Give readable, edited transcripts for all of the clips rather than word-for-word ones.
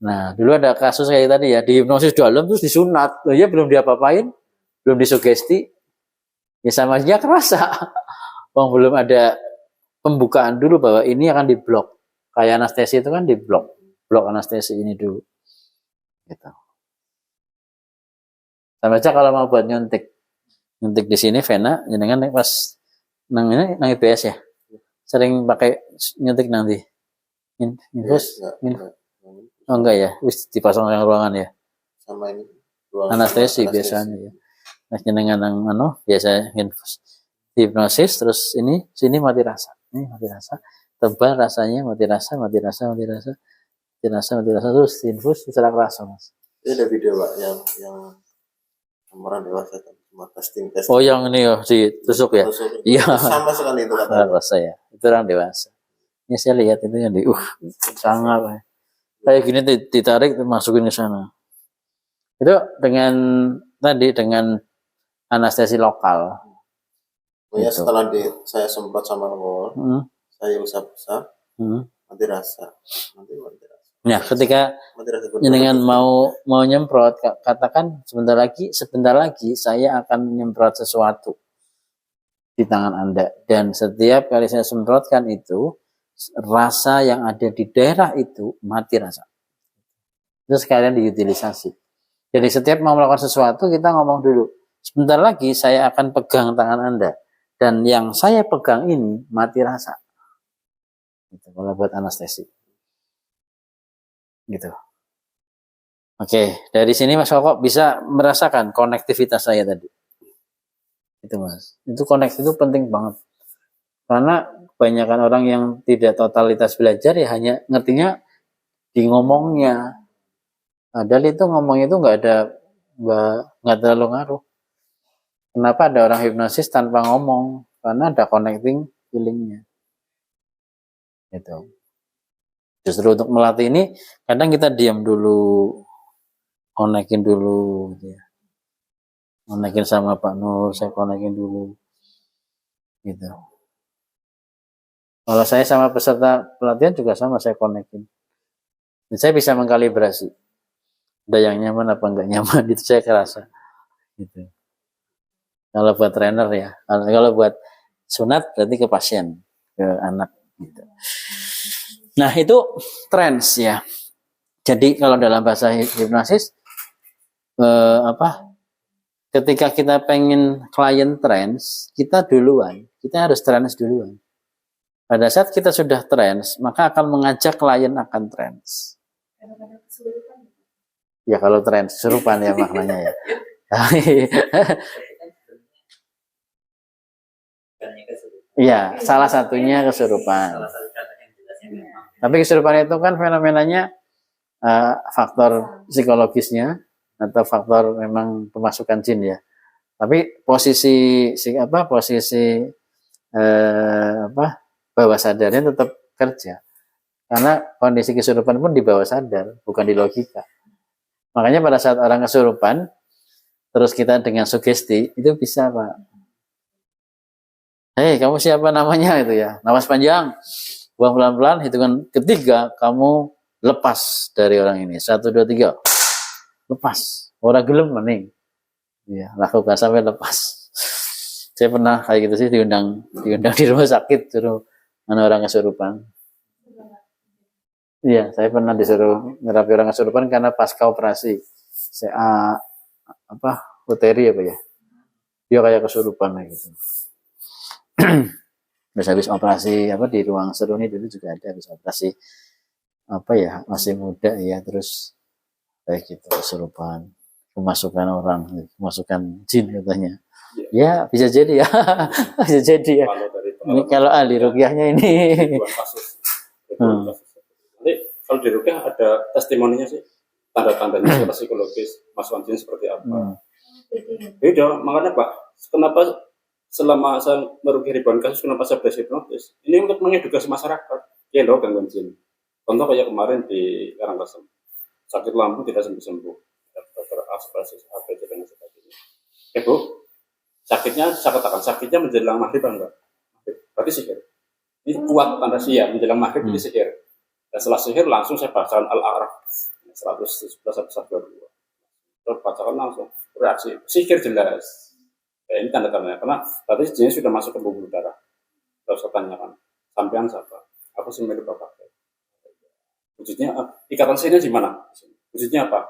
Nah, dulu ada kasus kayak tadi ya, di hipnosis dalam terus disunat. Loh, ya belum diapa-apain, belum disugesti, ya sama aja kerasa. Wong belum ada pembukaan dulu bahwa ini akan diblok. Kayak anestesi itu kan diblok. Blok anestesi ini dulu. Gitu. Sama aja kalau mau buat nyuntik di sini vena, jenengan pas nang IBS ya. Sering pakai nyuntik nanti. Infus, oh enggak ya, wis dipasang yang ruangan ya. Sama ini. Anestesi biasanya ya. Nah, jenengan nang biasa infus. Hipnosis terus sini mati rasa. Ini mati rasa. Tebal rasanya mati rasa terus infus secara rasa, Mas. Ini ada video Pak yang orang dewasa cuma testing. Oh, yang ini ya ditusuk ya. Iya. Sama sekali itu kata. Rasa ya. Itu orang dewasa. Ini saya lihat itu yang sangat kayak gini ditarik masukin ke sana. Itu dengan anestesi lokal. Oh ya, gitu. Setelah saya semprot sama alkohol, saya usap-usap, mati rasa. Nah, ketika jenengan mau nyemprot, katakan sebentar lagi saya akan nyemprot sesuatu di tangan Anda, dan setiap kali saya semprotkan itu rasa yang ada di daerah itu mati rasa. Itu sekalian diutilisasi. Jadi setiap mau melakukan sesuatu kita ngomong dulu, sebentar lagi saya akan pegang tangan Anda, dan yang saya pegang ini mati rasa. Gitu, kalau buat anestesi. Gitu. Oke, dari sini Mas Koko bisa merasakan konektivitas saya tadi. Itu Mas. Itu koneksi itu penting banget. Karena kebanyakan orang yang tidak totalitas belajar ya hanya ngertinya di ngomongnya. Padahal itu ngomongnya itu nggak terlalu ngaruh. Kenapa ada orang hipnosis tanpa ngomong? Karena ada connecting feelingnya. Gitu. Justru untuk melatih ini kadang kita diam dulu, konekin dulu gitu ya. Konekin sama Pak Nur, saya konekin dulu. Gitu. Kalau saya sama peserta pelatihan juga sama, saya konekin. Dan saya bisa mengkalibrasi. Ada yang nyaman apa enggak nyaman, itu saya kerasa. Gitu. Kalau buat trainer ya, kalau buat sunat berarti ke pasien, ke anak gitu. Nah, itu trance ya. Jadi kalau dalam bahasa hipnosis ketika kita pengen klien trance, kita harus trance duluan. Pada saat kita sudah trance, maka akan mengajak klien akan trance. Ya kalau trance kesurupan ya maknanya ya. Iya, salah satunya kesurupan. Tapi kesurupan itu kan fenomenanya faktor psikologisnya atau faktor memang pemasukan jin ya. Tapi posisi bawah sadarnya tetap kerja. Karena kondisi kesurupan pun di bawah sadar, bukan di logika. Makanya pada saat orang kesurupan, terus kita dengan sugesti, itu bisa Pak. Hei, kamu siapa namanya itu ya? Napas panjang. Buang pelan-pelan, hitungan ketiga, kamu lepas dari orang ini. 1, 2, 3. Lepas. Orang gelem mending. Ya, lakukan sampai lepas. Saya pernah kayak gitu sih diundang di rumah sakit suruh orang kesurupan. Iya, saya pernah disuruh ngerapi orang kesurupan karena pasca operasi. Uteri apa ya? Dia kayak kesurupan gitu. Terus habis operasi di ruang seru ini dulu juga ada habis operasi masih muda ya, terus kayak gitu kesurupan, kemasukan jin katanya. Ya bisa jadi ya. Bisa jadi ya. Ini kalau ahli ruqyahnya ini. Nanti kalau di ruqyah ada testimoninya sih, tanda-tandanya secara psikologis masukan jin seperti apa. Beda, makanya Pak, kenapa selama saya merugi ribuan kasus, kenapa saya belajar hipnotis? Ini untuk mengedukasi masyarakat. Ya loh, gangguan jin. Contoh kayak kemarin di Karangasem, sakit lambung tidak sembuh-sembuh. Dokter aspirasi, APC dan sebagainya. Bu, saya katakan sakitnya menjelang maghrib enggak? Berarti sihir. Ini kuat tanda siap menjelang maghrib jadi sihir. Dan setelah sihir langsung saya bacakan Al-A'raf. 111 terus bacakan langsung reaksi sihir jelas. Ini tanda-tandanya karena tadi jenis sudah masuk ke pembuluh darah. Terus saya tanyakan, sampean siapa? Aku sih milik bapak. Wujudnya ikatan sihirnya di mana? Wujudnya apa?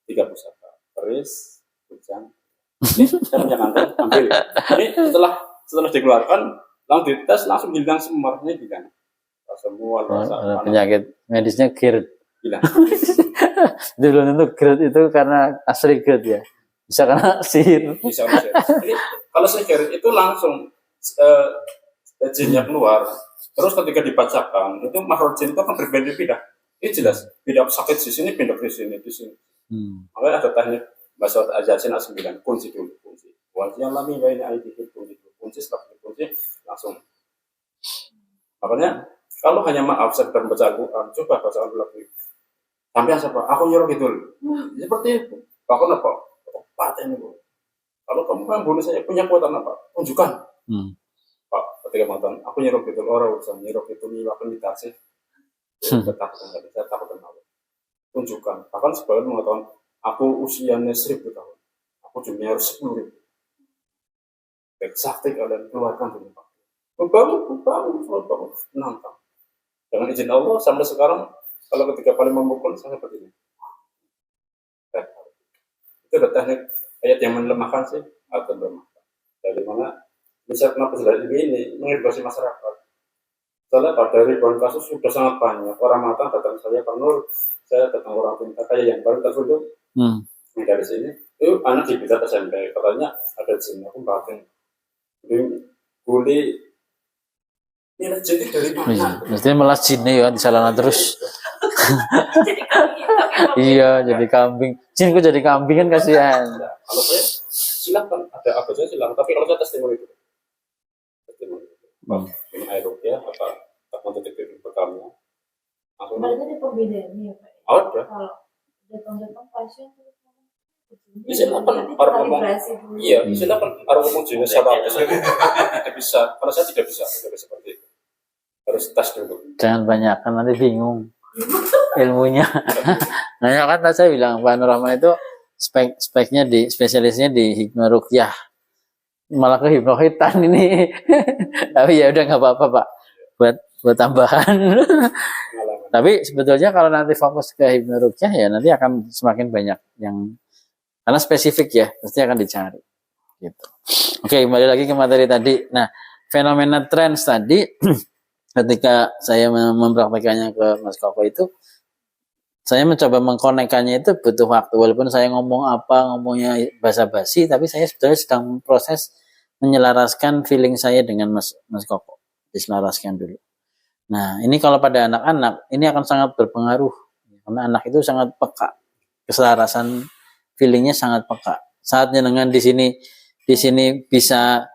3 pusaka, keris, hujan. Ini saya punya kantong, ambil. Ini setelah dikeluarkan, langsung dites, langsung hilang semuanya hilang. Semua penyakit medisnya GERD. Hilang. Itu belum tentu GERD itu karena asli GERD ya. Bisa karena sihir. Bisa karena sihir. Jadi, kalau sihir itu langsung jinnya keluar. Terus ketika dibacakan, itu makhluk jin itu akan berbeda-beda. Ini jelas, beda sakit di sini, pindah di sini, di sini. Makanya ada teknik bahasa Ajasin A9, kunci dulu, kunci. Wajah lami ini kunci setelah kunci langsung. Makanya kalau hanya maaf sekedar baca Al-Quran, coba baca Al-Quran. Sampai siapa? Aku nyuruh gitu. Seperti itu. Bahkan apa? Paten itu. Kalau kamu kan boleh saya punya kekuatan apa? Tunjukkan. Pak, ketika mengatakan aku nyuruh gitu, orang urusan nyuruh itu akan dikasih. Saya takut dengan Allah. Tunjukkan. Bahkan sebagian mengatakan aku usianya 1000 tahun. Aku cuma harus 10.000. Sakti kalian keluarkan dari Pak. Bangun, menantang. Dengan izin Allah sampai sekarang, kalau ketika paling memukul saya seperti ini. Itu ada teknik ayat yang melemahkan sih atau melemahkan. Dari mana bisa kenapa sudah ini mengedukasi masyarakat. Soalnya pada ribuan kasus sudah sangat banyak. Orang matang datang saya Pak Nur, saya datang orang pintar kayak yang baru tertutup. Dari sini, itu anak di bidang SMP katanya ada jin, aku batin. Boleh ini jadi dari mana? Mestinya malah jinnya ya di sana terus. Iya, jadi kambing. Jin kok jadi kambing kan kasihan. Kalau saya silakan ada apa saja silakan, tapi kalau saya testimoni itu. Ini air rupiah apa tak detik bekalnya. Berarti ada perbedaannya ya Pak? Ada. Kalau datang pasien silakan orang ngomong. Iya, silakan orang ngomong jenis apa saya tidak bisa. Kalau saya tidak bisa seperti itu. Harus tes dulu. Jangan banyakkan nanti bingung ilmunya. Nah, kan tadi saya bilang Pak Nur Rahman itu spesialisnya di hipnoruqyah. Malah ke hipnohitan ini. Tapi ya udah nggak apa-apa Pak. Buat tambahan. Tapi sebetulnya kalau nanti fokus ke hipnoruqyah ya nanti akan semakin banyak yang karena spesifik ya, pasti akan dicari. Gitu. Oke, kembali lagi ke materi tadi. Nah, fenomena trans tadi ketika saya mempraktekannya ke Mas Koko itu, saya mencoba mengkonekkannya itu butuh waktu. Walaupun saya ngomongnya basa-basi, tapi saya sebetulnya sedang proses menyelaraskan feeling saya dengan Mas Koko. Diselaraskan dulu. Nah, ini kalau pada anak-anak, ini akan sangat berpengaruh. Karena anak itu sangat peka. Keselarasan feelingnya sangat peka. Saat jenengan di sini bisa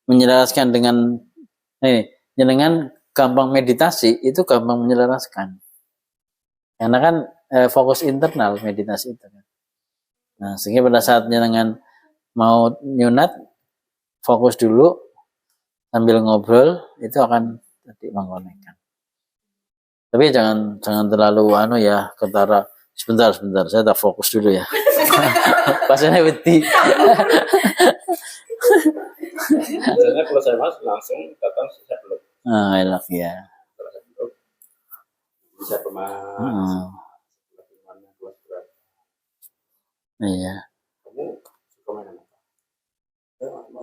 menyelaraskan dengan jenengan gampang meditasi, itu gampang menyelaraskan. Karena kan fokus internal meditasi itu kan. Nah, sehingga pada saat jenengan mau nyunat, fokus dulu sambil ngobrol, itu akan tadi mengkonekkan. Tapi jangan terlalu ketara. Sebentar, saya tak fokus dulu ya. Pasiennya wedi. Biasanya kalau saya masuk langsung datang saya belum. Enak ya. Bisa kemas. Iya. Kamu suka main apa?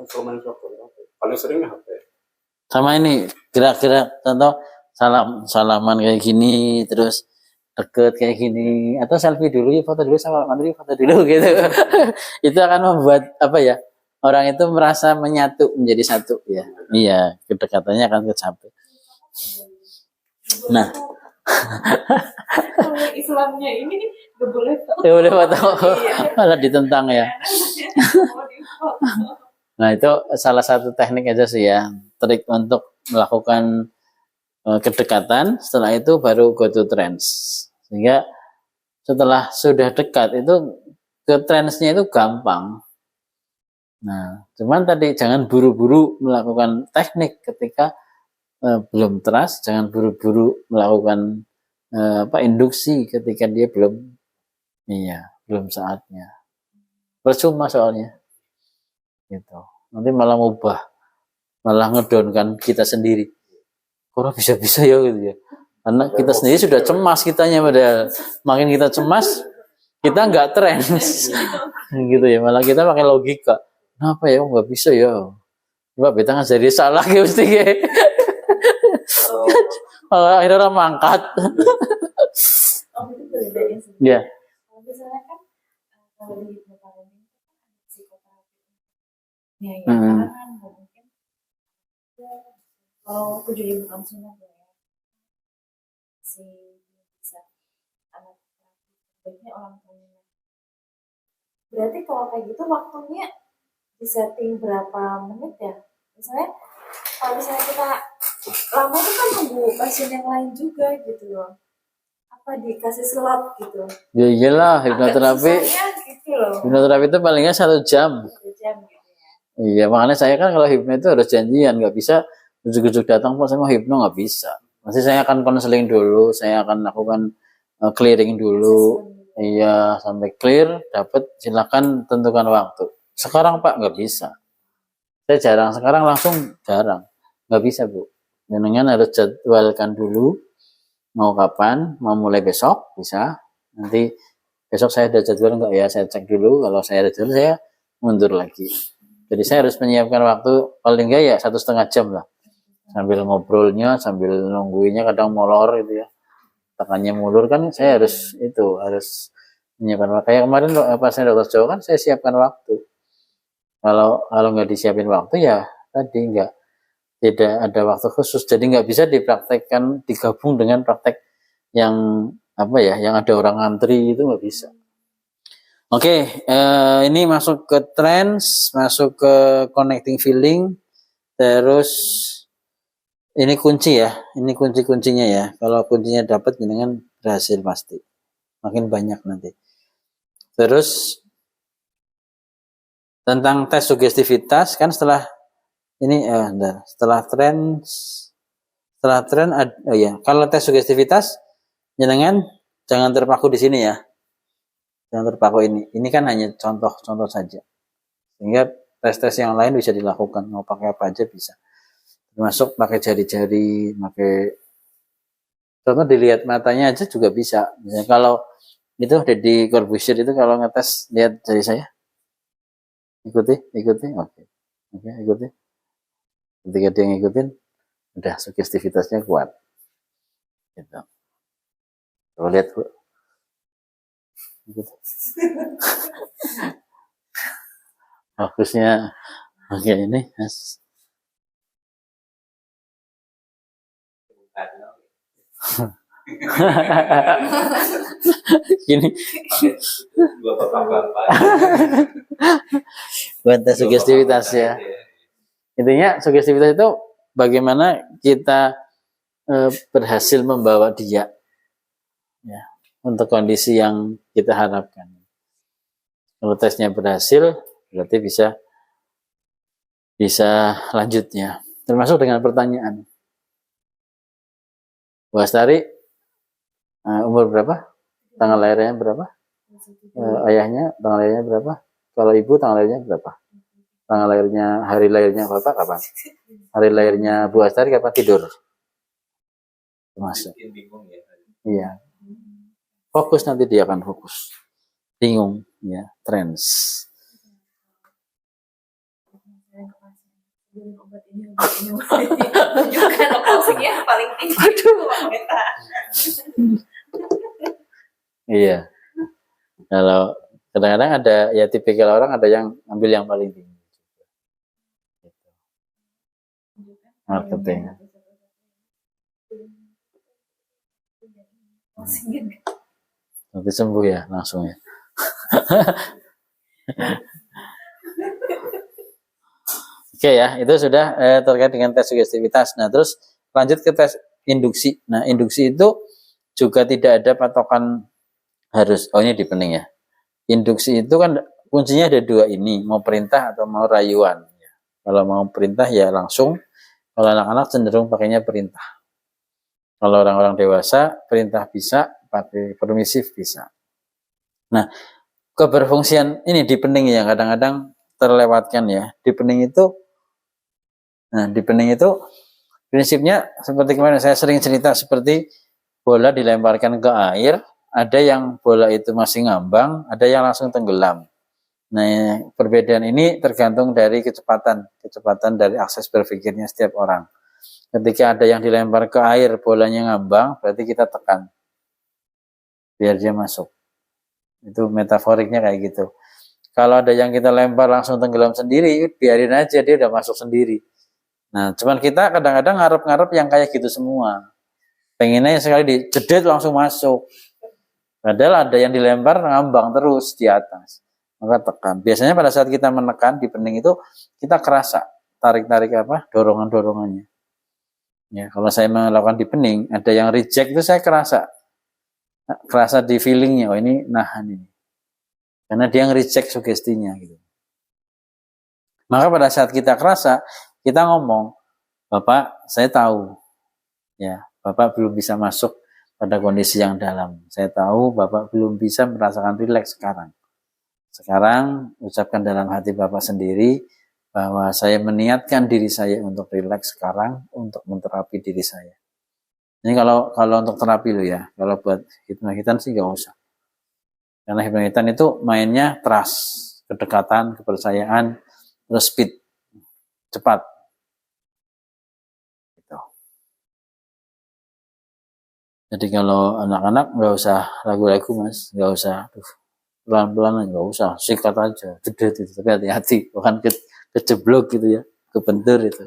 Main apa? Paling sering HP. Sama ini gerak-gerak contoh salaman kayak gini terus deket kayak gini atau selfie dulu ya foto dulu sama mandiri foto dulu gitu. Itu akan membuat orang itu merasa menyatu menjadi satu ya. Iya, kedekatannya akan tercapai. Nah, Islamnya ini gak boleh tahu. Ya boleh foto. Malah ditentang ya. Nah, itu salah satu teknik aja sih ya, trik untuk melakukan kedekatan. Setelah itu baru go to trance. Sehingga setelah sudah dekat itu ke trance-nya itu gampang. Nah, cuman tadi jangan buru-buru melakukan teknik ketika belum trust, jangan buru-buru melakukan induksi ketika dia belum Iya, belum saatnya. Percuma soalnya. Gitu. Nanti malah malah ngedonkan kita sendiri. Kok bisa-bisa ya gitu ya. Karena kita sendiri sudah cemas kitanya, padahal makin kita cemas, kita nggak trends. Gitu ya, malah kita pakai logika. Kenapa ya nggak bisa ya? Coba beta ngajari salah ya mesti ya. Malah akhirnya orang mangkat. Oh, itu berbeda sih. Ya. Kalau misalnya kan kalau di hipnoparenting itu kan ada psikoterapi. Ya, ya, karena kan nggak mungkin kalau aku jadi bukan sunat ya, si bisa anak baiknya orang tuanya. Berarti kalau kayak gitu waktunya disetting berapa menit ya? Misalnya kalau misalnya kita lama tuh kan nunggu pasien yang lain juga gitu loh. Apa dikasih slot gitu? Ya iyalah, hipnoterapi. Gitu loh. Hipnoterapi itu palingnya 1 jam. 1 jam gitu ya. Iya, makanya saya kan kalau hipno itu harus janjian, nggak bisa ujuk-ujuk datang Pak saya mau hipno, nggak bisa. Pasti saya akan konseling dulu, saya akan lakukan clearing dulu. Iya, sampai clear, dapat silakan tentukan waktu. Sekarang Pak nggak bisa. Saya jarang, sekarang langsung jarang. Nggak bisa Bu. Jenengan harus jadwalkan dulu, mau kapan, mau mulai besok, bisa. Nanti besok saya ada jadwal nggak ya, saya cek dulu. Kalau saya ada jadwal, saya mundur lagi. Jadi saya harus menyiapkan waktu paling nggak ya 1,5 jam lah. Sambil ngobrolnya, sambil nungguinnya kadang molor gitu ya. Tekannya mulur kan saya harus menyiapkan waktu. Kayak kemarin pas saya dokter Jawa kan saya siapkan waktu. Kalau nggak disiapin waktu ya tadi tidak ada waktu khusus. Jadi nggak bisa dipraktekkan digabung dengan praktek yang yang ada orang antri itu nggak bisa. Oke, ini masuk ke trance, masuk ke connecting feeling, terus ini kunci ya, ini kunci-kuncinya ya. Kalau kuncinya dapat dengan berhasil pasti, makin banyak nanti. Terus tentang tes sugestivitas kan setelah ini, setelah trance, kalau tes sugestivitas, jangan terpaku di sini ya. Yang terpaku ini kan hanya contoh-contoh saja, sehingga tes-tes yang lain bisa dilakukan, mau pakai apa aja bisa, termasuk pakai jari-jari, pakai contoh dilihat matanya aja juga bisa. Misalnya kalau itu Deddy Corbusier itu kalau ngetes lihat jari saya, ikuti, oke, ikuti. Ketika dia ngikutin, udah sugestivitasnya kuat. Gitu. Coba lihat Bu. Gitu. Fokusnya oke ini yes. Gini buat sugestivitas ya. Intinya sugestivitas itu bagaimana kita berhasil membawa dia ya untuk kondisi yang kita harapkan. Kalau tesnya berhasil, berarti bisa lanjutnya. Termasuk dengan pertanyaan. Bu Astari, umur berapa? Tanggal lahirnya berapa? Ayahnya, tanggal lahirnya berapa? Kalau ibu, tanggal lahirnya berapa? Tanggal lahirnya, hari lahirnya Bapak kapan? Hari lahirnya Bu Astari kapan tidur? Termasuk. Iya. Fokus nanti dia akan fokus. Bingung ya, trends. Tunjukkan closingnya paling tinggi. Iya. Kalau kadang-kadang ada ya tipikal orang ada yang ambil yang paling tinggi. Marketing. Nanti sembuh ya langsung ya. Oke ya, itu sudah terkait dengan tes sugestivitas. Nah, terus lanjut ke tes induksi. Nah, induksi itu juga tidak ada patokan harus, ini di pening ya. Induksi itu kan kuncinya ada 2 ini, mau perintah atau mau rayuan. Kalau mau perintah ya langsung, kalau anak-anak cenderung pakainya perintah. Kalau orang-orang dewasa, perintah bisa, pakai permisif bisa. Nah, keberfungsian ini di pening ya kadang-kadang terlewatkan ya. Di pening itu prinsipnya seperti kemarin saya sering cerita seperti bola dilemparkan ke air, ada yang bola itu masih ngambang, ada yang langsung tenggelam. Nah, perbedaan ini tergantung dari kecepatan dari akses berpikirnya setiap orang. Ketika ada yang dilempar ke air, bolanya ngambang, berarti kita tekan biar dia masuk. Itu metaforiknya kayak gitu. Kalau ada yang kita lempar langsung tenggelam sendiri, biarin aja dia udah masuk sendiri. Nah, cuman kita kadang-kadang ngarep-ngarep yang kayak gitu semua. Pengennya sekali dijedet langsung masuk. Padahal ada yang dilempar ngambang terus di atas. Maka tekan. Biasanya pada saat kita menekan di pening itu, kita kerasa tarik-tarik dorongan-dorongannya. Ya, kalau saya melakukan di pening, ada yang reject itu saya kerasa di feelingnya, oh ini nahan ini. Karena dia nge-reject sugestinya gitu. Maka pada saat kita kerasa, kita ngomong, Bapak, saya tahu, ya, Bapak belum bisa masuk pada kondisi yang dalam. Saya tahu Bapak belum bisa merasakan rileks sekarang. Sekarang, ucapkan dalam hati Bapak sendiri, bahwa saya meniatkan diri saya untuk rileks sekarang, untuk menterapi diri saya. Ini kalau untuk terapi lo ya, kalau buat hipnohitan sih gak usah. Karena hipnohitan itu mainnya trust, kedekatan, kepercayaan, terus speed, cepat. Gitu. Jadi kalau anak-anak nggak usah ragu-ragu mas, nggak usah pelan-pelan, nggak usah sikat aja, jedet itu, tapi hati-hati, bukan kejeblok gitu ya, kebentur itu.